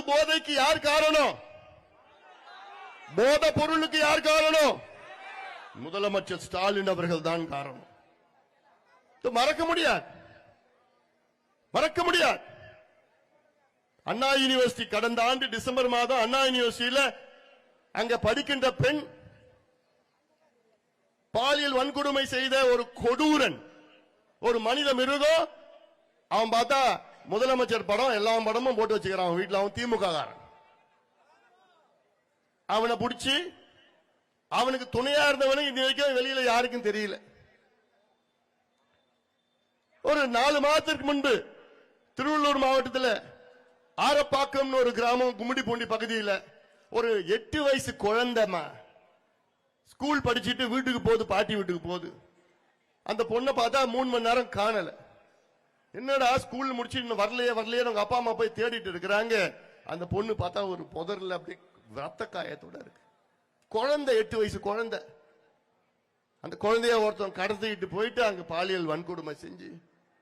போதைக்கு யார் காரணம்? போதை பொருளுக்கு யார் காரணம்? முதலமைச்சர் ஸ்டாலின் அவர்கள் தான் காரணம். மறக்க முடியாது, மறக்க முடியாது. அண்ணா யூனிவர்சிட்டி கடந்த ஆண்டு டிசம்பர் மாதம் அண்ணா யூனிவர்சிட்டியில அங்க படிக்கின்ற பெண் பாலியல் வன்கொடுமை செய்த ஒரு கொடூரன், ஒரு மனித மிருகம். அவன் பார்த்தா முதலமைச்சர் படம் எல்லா படமும் போட்டு வச்சுக்கிறான் அவன் வீட்டில். அவன் திமுக காரன். அவனை பிடிச்சி அவனுக்கு துணையா இருந்தவனுக்கு இன்ன வரைக்கும் வெளியில யாருக்கும் தெரியல. ஒரு 4 மாதத்திற்கு முன்பு திருவள்ளூர் மாவட்டத்தில் ஆரப்பாக்கம் ஒரு கிராமம் கும்மிடிப்பூண்டி பகுதியில் ஒரு 8 வயசு குழந்தைமா ஸ்கூல் படிச்சுட்டு வீட்டுக்கு போகுது, பாட்டி வீட்டுக்கு போகுது. அந்த பொண்ணை பார்த்தா 3 மணி நேரம் காணல. என்னடா ஸ்கூல் முடிச்சு இன்னும் வரலையே வரலையே உங்க அப்பா அம்மா போய் தேடிட்டு இருக்கிறாங்க. அந்த பொண்ணு பார்த்தா ஒரு புதர்ல அப்படி ரத்த காயத்தோட இருக்கு. குழந்தை 8 வயசு குழந்தை. அந்த குழந்தைய ஒருத்தன் கடத்திட்டு போயிட்டு அங்க பாலியல் வன்கொடுமை செஞ்சு